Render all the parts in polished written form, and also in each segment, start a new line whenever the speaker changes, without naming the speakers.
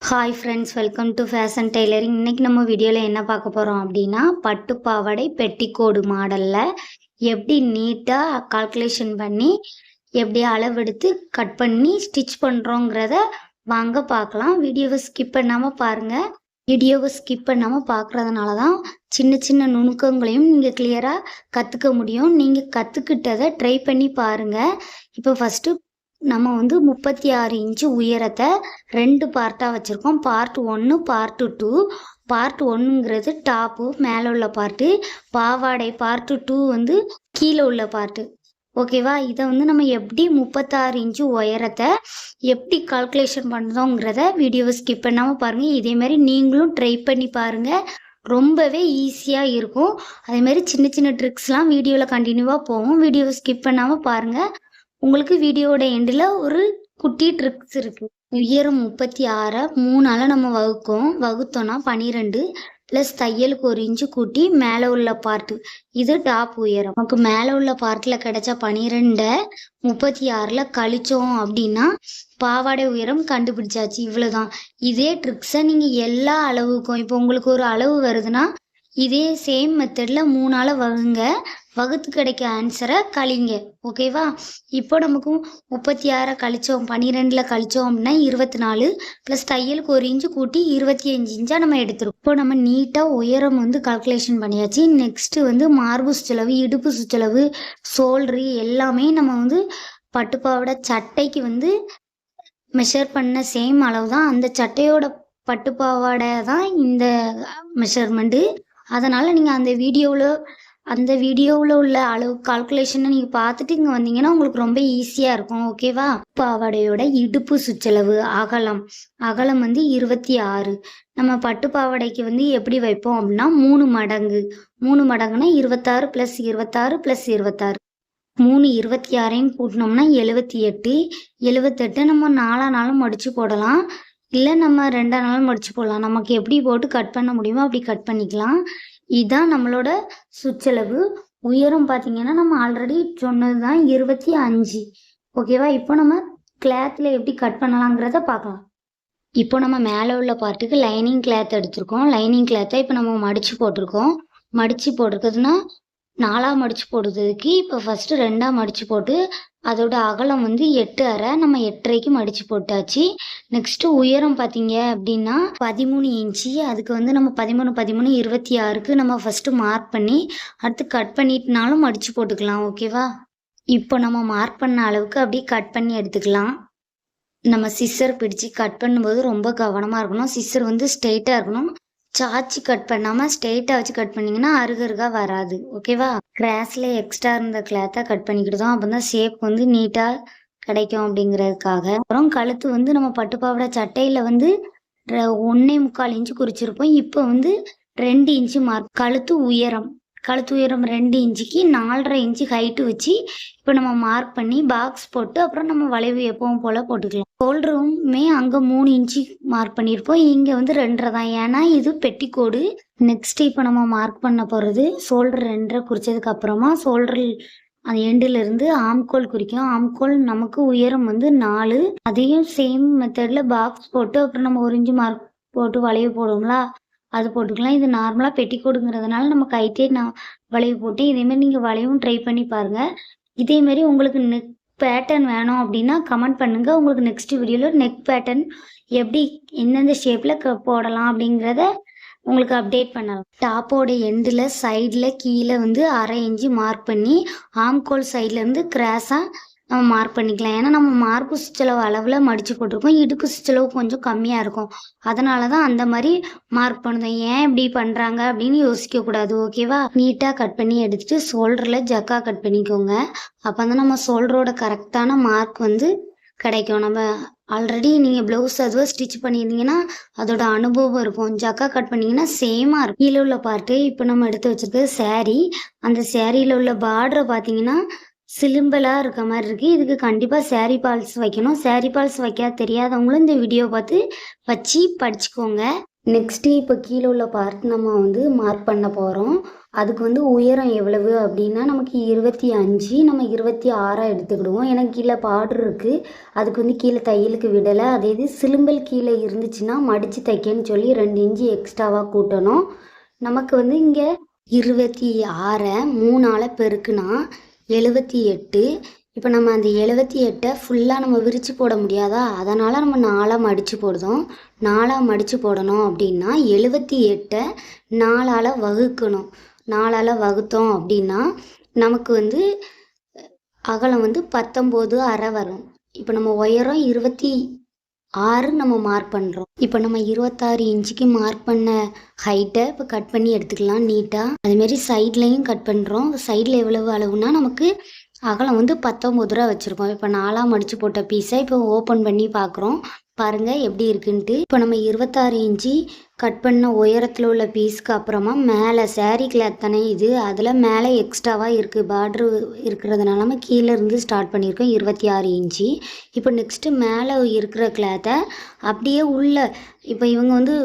Hi friends, welcome to fashion tailoring. இன்றைக்கி நம்ம வீடியோவில் என்ன பார்க்க போகிறோம் அப்படின்னா, பட்டு பாவாடை பெட்டிக்கோடு மாடலில் எப்படி நீட்டாக கால்குலேஷன் பண்ணி எப்படி அளவெடுத்து கட் பண்ணி ஸ்டிச் பண்ணுறோங்கிறத வாங்க பார்க்கலாம். வீடியோவை ஸ்கிப் பண்ணாமல் பாருங்கள். வீடியோவை ஸ்கிப் பண்ணாமல் பார்க்குறதுனால தான் சின்ன சின்ன நுணுக்கங்களையும் நீங்கள் கிளியராக கற்றுக்க முடியும். நீங்கள் கற்றுக்கிட்டதை ட்ரை பண்ணி பாருங்கள். இப்போ ஃபஸ்ட்டு நம்ம 36 இன்ச்சு உயரத்தை 2 பார்ட்டாக வச்சுருக்கோம். Part 1, part 2. பார்ட் 1ங்கிறது டாப்பு மேலே உள்ள பார்ட்டு, பாவாடை பார்ட் 2 கீழே உள்ள பார்ட்டு. ஓகேவா? இதை நம்ம எப்படி 36 இன்ச்சு உயரத்தை எப்படி கால்குலேஷன் பண்ணுறோங்கிறத வீடியோவை ஸ்கிப் பண்ணாமல் பாருங்கள். இதேமாதிரி நீங்களும் ட்ரை பண்ணி பாருங்கள். ரொம்பவே ஈஸியாக இருக்கும். அதேமாதிரி சின்ன சின்ன ட்ரிக்ஸ்லாம் வீடியோவில் கண்டினியூவாக போகும். வீடியோவை ஸ்கிப் பண்ணாமல் பாருங்கள். உங்களுக்கு வீடியோவோட எண்டில் ஒரு குட்டி ட்ரிக்ஸ் இருக்குது. உயரம் 36 3ஆல் நம்ம வகுத்தோன்னா 12 ப்ளஸ் தையலுக்கு 1 இன்ச்சு கூட்டி மேலே உள்ள பார்ட்டு, இது டாப் உயரம். நமக்கு மேலே உள்ள பார்ட்டில் கிடைச்ச 12 36ல் கழிச்சோம் அப்படின்னா பாவாடை உயரம் கண்டுபிடிச்சாச்சு. இவ்வளோதான். இதே ட்ரிக்ஸை நீங்கள் எல்லா அளவுக்கும், இப்போ உங்களுக்கு ஒரு அளவு வருதுன்னா இதே சேம் மெத்தடில் 3ஆல் வகுங்க. வகுத்து கிடைக்க ஆன்சரை கழிங்க. ஓகேவா? இப்போ நமக்கு 36 கழிச்சோம், 12ல் கழிச்சோம் அப்படின்னா 24 ப்ளஸ் தையலுக்கு 1 இன்ச்சு கூட்டி 25 இன்ச்சாக நம்ம எடுத்துருக்கோம். இப்போ நம்ம நீட்டாக உயரம் கால்குலேஷன் பண்ணியாச்சு. நெக்ஸ்ட்டு மார்பு சுற்றளவு, இடுப்பு சுற்றளவு, ஷோல்ட்ரு எல்லாமே நம்ம பட்டுப்பாவோட சட்டைக்கு மெஷர் பண்ண சேம் அளவு தான். அந்த சட்டையோட பட்டுப்பாவாடை தான் இந்த மெஷர்மெண்ட்டு. அதனால் நீங்கள் அந்த வீடியோவில் உள்ள அளவு கால்குலேஷனை நீங்கள் பார்த்துட்டு இங்கே வந்தீங்கன்னா உங்களுக்கு ரொம்ப ஈஸியாக இருக்கும். ஓகேவா? பாவாடையோட இடுப்பு சுற்றளவு அகலம் 26. நம்ம பட்டு பாவாடைக்கு எப்படி வைப்போம் அப்படின்னா 3 மடங்கு. 3 மடங்குனா 26 ப்ளஸ் 26 ப்ளஸ் 26. 3 26ஐயும் கூட்டினோம்னா 78. 78 நம்ம 4 நாளும் மடித்து போடலாம், இல்லை நம்ம 2 நாளும் மடித்து போடலாம். நமக்கு எப்படி போட்டு கட் பண்ண முடியுமோ அப்படி கட் பண்ணிக்கலாம். இதுதான் நம்மளோட சுற்றளவு. உயரம் பார்த்தீங்கன்னா நம்ம ஆல்ரெடி சொன்னது தான் 25. ஓகேவா? இப்போ நம்ம கிளாத்தில் எப்படி கட் பண்ணலாங்கிறத பார்க்கலாம். இப்போ நம்ம மேலே உள்ள பார்ட்டுக்கு லைனிங் கிளாத் எடுத்திருக்கோம். லைனிங் கிளாத்தை இப்போ நம்ம மடித்து போட்டிருக்கோம். மடித்து போட்டிருக்கிறதுனா 4ஆக மடித்து போடுறதுக்கு இப்போ ஃபஸ்ட்டு 2ஆக மடித்து போட்டு அதோட அகலம் 8.5, நம்ம 8.5க்கு மடித்து போட்டாச்சு. நெக்ஸ்ட்டு உயரம் பார்த்தீங்க அப்படின்னா 13 இன்ச்சு. அதுக்கு நம்ம 13 13 26க்கு நம்ம ஃபஸ்ட்டு மார்க் பண்ணி அடுத்து கட் பண்ணிட்டுனாலும் மடித்து போட்டுக்கலாம். ஓகேவா? இப்போ நம்ம மார்க் பண்ண அளவுக்கு அப்படியே கட் பண்ணி எடுத்துக்கலாம். நம்ம சிஸ்ஸர் பிடிச்சி கட் பண்ணும்போது ரொம்ப கவனமாக இருக்கணும். சிஸ்ஸர் ஸ்ட்ரெயிட்டாக இருக்கணும். சாச்சி கட் பண்ணாமல் ஸ்ட்ரெயிட்டாக வச்சு கட் பண்ணிங்கன்னா அருகருகாக வராது. ஓகேவா? கிராஸில் எக்ஸ்ட்ரா இருந்த கிளாத்தை கட் பண்ணிக்கிட்டோம். அப்போ தான் ஷேப் நீட்டாக கிடைக்கும் அப்படிங்கிறதுக்காக. அப்புறம் கழுத்து நம்ம பட்டுப்பாவோட சட்டையில் 1.25 இன்ச்சு குறிச்சிருப்போம். இப்போ 2 இன்ச்சு மார்க். கழுத்து உயரம் 2 இன்ச்சுக்கு 4.5 இன்ச்சு ஹைட்டு வச்சு இப்போ நம்ம மார்க் பண்ணி பாக்ஸ் போட்டு அப்புறம் நம்ம வளைவு எப்பவும் போல் போட்டுக்கலாம். ஷோல்டருமே அங்கே 3 இன்ச்சு மார்க் பண்ணியிருப்போம். இங்கே 2.5 தான், ஏன்னா இது பெட்டிக்கோடு. நெக்ஸ்ட்டு இப்போ நம்ம மார்க் பண்ண போகிறது ஷோல்டர் 2.5 குறித்ததுக்கு அப்புறமா ஷோல்டர் அந்த எண்டிலிருந்து ஆம்கோல் குறிக்கும். ஆம்கோல் நமக்கு உயரம் 4. அதையும் சேம் மெத்தடில் பாக்ஸ் போட்டு அப்புறம் நம்ம 1 இன்ச்சு மார்க் போட்டு வளைவு போடுவோம்ல, அது போட்டுக்கலாம். இது நார்மலாக பெட்டிக்கோடுங்கிறதுனால நம்ம கைட்டே வளைவு போட்டு இதேமாரி நீங்கள் வளைவும் ட்ரை பண்ணி பாருங்கள். இதேமாரி உங்களுக்கு நெக் பேட்டர்ன் வேணும் அப்படின்னா கமெண்ட் பண்ணுங்கள். உங்களுக்கு நெக்ஸ்ட் வீடியோவில் நெக் பேட்டர்ன் எப்படி எந்தெந்த ஷேப்பில் போடலாம் அப்படிங்கிறத உங்களுக்கு அப்டேட் பண்ணலாம். டாப்போட எண்டில் சைடில் கீழே 1/2 இன்ச்சு மார்க் பண்ணி ஆம்கோல் சைட்லேருந்து கிராஸாக நம்ம மார்க் பண்ணிக்கலாம். ஏன்னா நம்ம மார்பு சுற்றளவு அளவில் மடித்து போட்டிருக்கோம். இடுப்பு சுற்றளவு கொஞ்சம் கம்மியாக இருக்கும். அதனால தான் அந்த மாதிரி மார்க் பண்ணுறோம். ஏன் இப்படி பண்ணுறாங்க அப்படின்னு யோசிக்கக்கூடாது. ஓகேவா? நீட்டாக கட் பண்ணி எடுத்துகிட்டு ஷோல்டரில் ஜக்கா கட் பண்ணிக்கோங்க. அப்போ தான் நம்ம ஷோல்டரோட கரெக்டான மார்க் கிடைக்கும். நம்ம ஆல்ரெடி நீங்கள் ப்ளவுஸ் அதுவாக ஸ்டிச் பண்ணியிருந்தீங்கன்னா அதோட அனுபவம் இருக்கும். ஜக்கா கட் பண்ணிங்கன்னா சேமாக இருக்கும். கீழே உள்ள பார்ட்டு இப்போ நம்ம எடுத்து வச்சுருக்கிறது சேரீ. அந்த சேரீயில் உள்ள பார்டரை பார்த்தீங்கன்னா சிலிம்பலாக இருக்க மாதிரி இருக்குது. இதுக்கு கண்டிப்பாக சேரீ பால்ஸ் வைக்கணும். சேரீ பால்ஸ் வைக்க தெரியாதவங்களும் இந்த வீடியோ பார்த்து வச்சு படிச்சுக்கோங்க. நெக்ஸ்ட்டு இப்போ கீழே உள்ள பார்ட் நம்ம வந்து மார்க் பண்ண போகிறோம். அதுக்கு வந்து உயரம் எவ்வளவு அப்படின்னா நமக்கு 25, நம்ம 26 எடுத்துக்கிடுவோம். ஏன்னா கீழே பார்டர் இருக்குது, அதுக்கு வந்து கீழே தையலுக்கு விடலை. அதே இது சிலும்பல் கீழே இருந்துச்சுன்னா மடித்து தைக்கன்னு சொல்லி 2 இன்ச்சு எக்ஸ்ட்ராவாக கூட்டணும். நமக்கு வந்து இங்கே 26 3ஆல் பெருக்குனா 78. இப்போ நம்ம அந்த 78 ஃபுல்லாக நம்ம விரித்து போட முடியாதா, அதனால் நம்ம 4ஆக மடித்து போடுதோம். 4ஆக மடித்து போடணும் அப்படின்னா 78 4ஆல் வகுக்கணும். 4ஆல் வகுத்தோம் அப்படின்னா நமக்கு வந்து அகலம் வந்து 19.5 வரும். இப்போ நம்ம உயரம் 26 நம்ம மார்க் பண்ணுறோம். இப்போ நம்ம 26 இன்ச்சுக்கு மார்க் பண்ண ஹைட்டை இப்போ கட் பண்ணி எடுத்துக்கலாம் நீட்டாக. அதுமாரி சைட்லையும் கட் பண்ணுறோம். சைடில் எவ்வளவு அளவுனா நமக்கு அகலம் வந்து 19 ரூபா வச்சுருக்கோம். இப்போ 4ஆக மடித்து போட்ட பீஸை இப்போ ஓப்பன் பண்ணி பார்க்குறோம். பாருங்கள் எப்படி இருக்குன்ட்டு. இப்போ நம்ம 26 இன்ச்சு கட் பண்ண உயரத்தில் உள்ள பீஸ்க்கு அப்புறமா மேலே சேரீ கிளாத் தானே இது, அதில் மேலே எக்ஸ்ட்ராவாக இருக்குது பார்ட்ரு இருக்கிறதுனால நம்ம கீழே இருந்து ஸ்டார்ட் பண்ணியிருக்கோம் 26 இன்ச்சு. இப்போ நெக்ஸ்ட்டு மேலே இருக்கிற கிளாத்தை அப்படியே உள்ள இப்போ இவங்க வந்து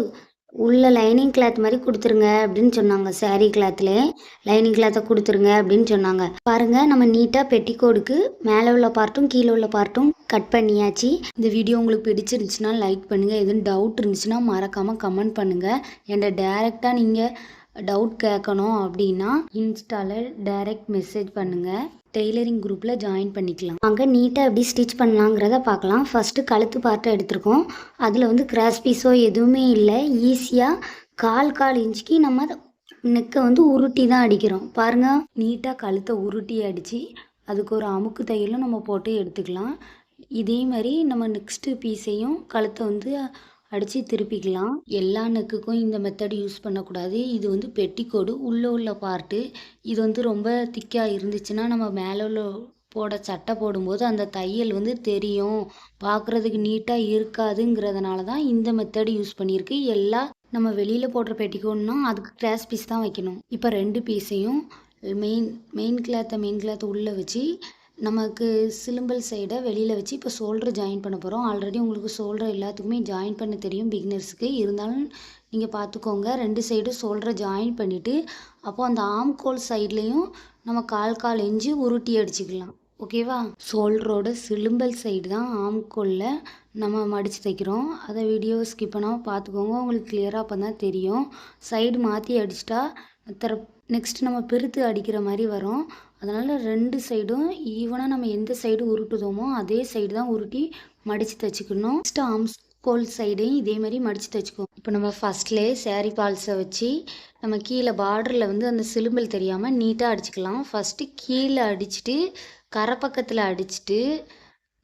உள்ள லைனிங் கிளாத் மாதிரி கொடுத்துருங்க அப்படின்னு சொன்னாங்க. சேரீ கிளாத்லேயே லைனிங் கிளாத்தை கொடுத்துருங்க அப்படின்னு சொன்னாங்க. பாருங்கள் நம்ம நீட்டாக பெட்டிக்கோடுக்கு மேலே உள்ள பார்ட்டும் கீழே உள்ள பார்ட்டும் கட் பண்ணியாச்சு. இந்த வீடியோ உங்களுக்கு பிடிச்சிருந்துச்சுன்னா லைக் பண்ணுங்கள். எதுவும் டவுட் இருந்துச்சுன்னா மறக்காமல் கமெண்ட் பண்ணுங்கள். என்கிட்ட டேரெக்டாக நீங்கள் டவுட் கேட்கணும் அப்படின்னா இன்ஸ்டாவில் டைரக்ட் மெசேஜ் பண்ணுங்கள். டெய்லரிங் குரூப்பில் ஜாயின் பண்ணிக்கலாம். அங்கே நீட்டாக எப்படி ஸ்டிச் பண்ணலாங்கிறத பார்க்கலாம். ஃபஸ்ட்டு கழுத்து பார்ட்டை எடுத்திருக்கோம். அதில் வந்து கிராஸ் பீஸோ எதுவுமே இல்லை. ஈஸியாக கால் இன்ச்சுக்கு நம்ம நெக்கை வந்து உருட்டி தான் அடிக்கிறோம். பாருங்கள் நீட்டாக கழுத்தை உருட்டி அடித்து அதுக்கு ஒரு அமுக்கு தையலும் நம்ம போட்டு எடுத்துக்கலாம். இதே மாதிரி நம்ம நெக்ஸ்ட்டு பீஸையும் கழுத்தை வந்து அடித்து திருப்பிக்கலாம். எல்லா நெக்குக்கும் இந்த மெத்தட் யூஸ் பண்ணக்கூடாது. இது வந்து பெட்டிக்கோடு உள்ளே உள்ள பார்ட்டு. இது வந்து ரொம்ப திக்காக இருந்துச்சுன்னா நம்ம மேலே உள்ள சட்டை போடும்போது அந்த தையல் வந்து தெரியும், பார்க்குறதுக்கு நீட்டாக இருக்காதுங்கிறதுனால தான் இந்த மெத்தட் யூஸ் பண்ணியிருக்கு. எல்லா நம்ம வெளியில் போடுற பெட்டிக்கோடுனா அதுக்கு கிராஸ் பீஸ் தான் வைக்கணும். இப்போ 2 பீஸையும் மெயின் கிளாத்தை உள்ளே வச்சு நமக்கு சிலும்பல் சைடை வெளியில் வச்சு இப்போ ஷோல்டர் ஜாயின் பண்ண போகிறோம். ஆல்ரெடி உங்களுக்கு ஷோல்டர் எல்லாத்துக்குமே ஜாயின் பண்ண தெரியும் பிகினர்ஸுக்கு. இருந்தாலும் நீங்கள் பார்த்துக்கோங்க. 2 சைடும் ஷோல்டரை ஜாயின் பண்ணிவிட்டு அப்போது அந்த ஆம்கோல் சைட்லேயும் நம்ம கால் இன்ச்சு உருட்டி அடிச்சுக்கலாம். ஓகேவா? ஷோல்டரோட சிலும்பல் சைடு தான் ஆம்கோலில் நம்ம மடித்து தைக்கிறோம். அதை வீடியோ ஸ்கிப் பண்ணாமல் பார்த்துக்கோங்க. உங்களுக்கு கிளியராக அப்போ தான் தெரியும். சைடு மாற்றி அடிச்சிட்டா நெக்ஸ்ட் நம்ம பெருத்து அடிக்கிற மாதிரி வரும். அதனால் 2 சைடும் ஈவனாக நம்ம எந்த சைடு உருட்டுதோமோ அதே சைடு தான் உருட்டி மடித்து தைச்சிக்கணும். நெக்ஸ்ட்டு ஆம்கோல் சைடையும் இதே மாதிரி மடித்து தைச்சிக்கோம். இப்போ நம்ம ஃபஸ்ட்லேயே சேரீ பால்ஸை வச்சு நம்ம கீழே பார்டரில் வந்து அந்த சிலும்பல் தெரியாமல் நீட்டாக அடிச்சுக்கலாம். ஃபஸ்ட்டு கீழே அடிச்சுட்டு கரை பக்கத்தில் அடிச்சுட்டு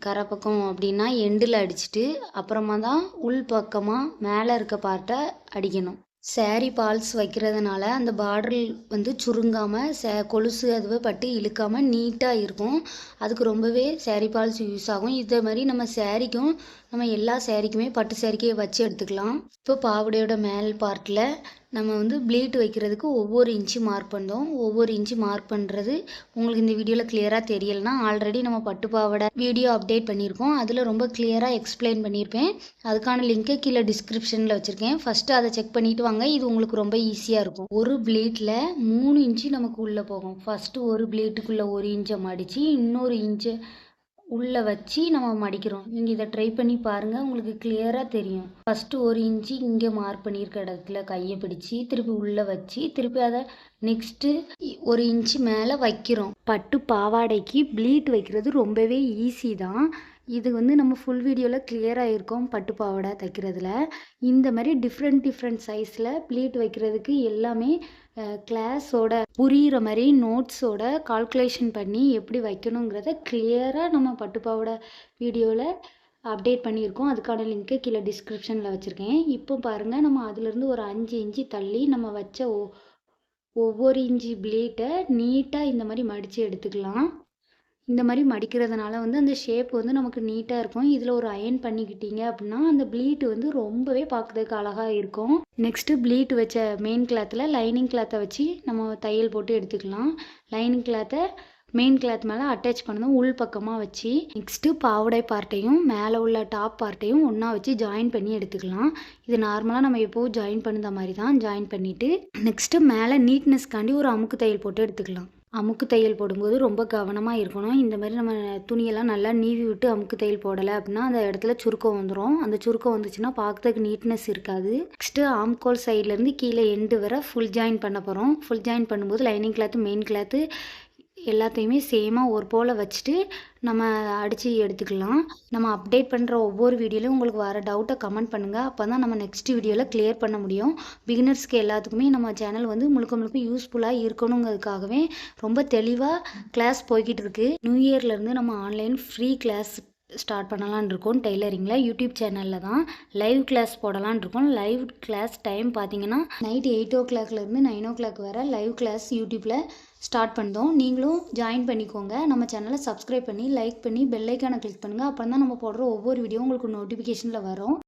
கரை பக்கம் அப்படின்னா எண்டில் அடிச்சுட்டு அப்புறமா தான் உள் பக்கமாக மேலே இருக்க பார்ட்டை அடிக்கணும். சேரீ பால்ஸ் வைக்கிறதுனால அந்த பார்டர் வந்து சுருங்காமல் கொலுசு அதுவே பட்டு இழுக்காமல் நீட்டாக இருக்கும். அதுக்கு ரொம்பவே சேரீ பால்ஸ் யூஸ் ஆகும். இதே மாதிரி நம்ம சேரீக்கும் நம்ம எல்லா சேரீக்குமே பட்டு சேரீக்கே வச்சு எடுத்துக்கலாம். இப்போ பாவடையோட மேல் பார்ட்டில் நம்ம வந்து ப்ளீட் வைக்கிறதுக்கு ஒவ்வொரு இன்ச்சு மார்க் பண்ணோம். ஒவ்வொரு இன்ச்சு மார்க் பண்ணுறது உங்களுக்கு இந்த வீடியோவில் கிளியராக தெரியலைன்னா ஆல்ரெடி நம்ம பட்டு பாவாடை வீடியோ அப்டேட் பண்ணியிருக்கோம். அதில் ரொம்ப கிளியராக எக்ஸ்பிளைன் பண்ணியிருப்பேன். அதுக்கான லிங்க்கை கீழே டிஸ்கிரிப்ஷனில் வச்சுருக்கேன். ஃபஸ்ட்டு அதை செக் பண்ணிவிட்டு வாங்க. இது உங்களுக்கு ரொம்ப ஈஸியாக இருக்கும். ஒரு ப்ளீட்டில் 3 இன்ச்சு நமக்கு உள்ளே போகும். ஃபஸ்ட்டு ஒரு ப்ளீட்டுக்குள்ளே 1 இன்ச்சை மடித்து இன்னொரு இன்ச்சை உள்ளே வச்சு நம்ம மடிக்கிறோம். நீங்கள் இதை ட்ரை பண்ணி பாருங்கள், உங்களுக்கு கிளியராக தெரியும். ஃபஸ்ட்டு 1 இன்ச்சு இங்கே மார்க் பண்ணியிருக்க இடத்துல கையை பிடிச்சி திருப்பி உள்ளே வச்சு திருப்பி அதை நெக்ஸ்ட்டு 1 இன்ச்சு மேலே வைக்கிறோம். பட்டு பாவாடைக்கு ப்ளீட் வைக்கிறது ரொம்பவே ஈஸி தான். இது வந்து நம்ம ஃபுல் வீடியோவில் கிளியராக இருக்கும். பட்டு பாவாடை தைக்கிறதுல இந்த மாதிரி டிஃப்ரெண்ட் சைஸில் ப்ளீட் வைக்கிறதுக்கு எல்லாமே கிளாஸோட புரிகிற மாதிரி நோட்ஸோட கால்குலேஷன் பண்ணி எப்படி வைக்கணுங்கிறத கிளியராக நம்ம பட்டு பாவாடை வீடியோவில் அப்டேட் பண்ணியிருக்கோம். அதுக்கான லிங்க்கை கீழே டிஸ்கிரிப்ஷனில் வச்சுருக்கேன். இப்போ பாருங்கள், நம்ம அதுலேருந்து ஒரு 5 இன்ச்சு தள்ளி நம்ம வச்ச ஒவ்வொரு இன்ச்சு ப்ளீட்டை நீட்டாக இந்த மாதிரி மடித்து எடுத்துக்கலாம். இந்த மாதிரி மடிக்கிறதுனால வந்து அந்த ஷேப் வந்து நமக்கு நீட்டாக இருக்கும். இதில் ஒரு அயன் பண்ணிக்கிட்டீங்க அப்படின்னா அந்த ப்ளீட் வந்து ரொம்பவே பார்க்குறதுக்கு அழகாக இருக்கும். நெக்ஸ்ட்டு ப்ளீட் வச்ச மெயின் கிளாத்தில் லைனிங் கிளாத்தை வச்சு நம்ம தையல் போட்டு எடுத்துக்கலாம். லைனிங் கிளாத்தை மெயின் கிளாத் மேலே அட்டாச் பண்ணதும் உள் பக்கமாக வச்சு நெக்ஸ்ட்டு பாவாடை பார்ட்டையும் மேலே உள்ள டாப் பார்ட்டையும் ஒன்றா வச்சு ஜாயின் பண்ணி எடுத்துக்கலாம். இது நார்மலாக நம்ம எப்போவும் ஜாயின் பண்ணுற மாதிரி தான் ஜாயின் பண்ணிவிட்டு நெக்ஸ்ட்டு மேலே நீட்னஸ்க்காண்டி ஒரு அமுக்கு தையல் போட்டு எடுத்துக்கலாம். அமுக்கு தையல் போடும்போது ரொம்ப கவனமாக இருக்கணும். இந்த மாதிரி நம்ம துணியெல்லாம் நல்லா நீவி விட்டு அமுக்கு தையல் போடலை அப்படின்னா அந்த இடத்துல சுருக்கம் வந்துடும். அந்த சுருக்கம் வந்துச்சுன்னா பார்க்கறதுக்கு நீட்னஸ் இருக்காது. நெக்ஸ்ட்டு ஆம்கோல் சைட்லேருந்து கீழே எண்டு வர ஃபுல் ஜாயின் பண்ண போகிறோம். ஃபுல் ஜாயின் பண்ணும்போது லைனிங் கிளாத்து மெயின் கிளாத்து எல்லாத்தையுமே சேமாக ஒரு போல் வச்சுட்டு நம்ம அடித்து எடுத்துக்கலாம். நம்ம அப்டேட் பண்ணுற ஒவ்வொரு வீடியோலையும் உங்களுக்கு வர டவுட்டை கமெண்ட் பண்ணுங்கள். அப்போ தான் நம்ம நெக்ஸ்ட் வீடியோவில் கிளியர் பண்ண முடியும். பிகினர்ஸ்க்கு எல்லாத்துக்குமே நம்ம சேனல் வந்து முழுக்க முழுக்க யூஸ்ஃபுல்லாக இருக்கணுங்கிறதுக்காகவே ரொம்ப தெளிவாக கிளாஸ் போய்கிட்டு இருக்குது. நியூ இயர்லேருந்து நம்ம ஆன்லைன் ஃப்ரீ கிளாஸ் ஸ்டார்ட் பண்ணலான்னு இருக்கோம். டெய்லரிங்கில் யூடியூப் சேனலில் தான் லைவ் கிளாஸ் போடலான்னு இருக்கோம். லைவ் கிளாஸ் டைம் பார்த்தீங்கன்னா நைட்டு 8 o'clockலேருந்து 9 o'clock வரை லைவ் கிளாஸ் யூடியூப்பில் ஸ்டார்ட் பண்ணோம். நீங்களும் ஜாயின் பண்ணிக்கோங்க. நம்ம சேனலை சப்ஸ்கிரைப் பண்ணி லைக் பண்ணி பெல் ஐக்கானை கிளிக் பண்ணுங்கள். அப்போ தான் நம்ம போடுற ஒவ்வொரு வீடியோ உங்களுக்கு நோட்டிஃபிகேஷனில் வரும்.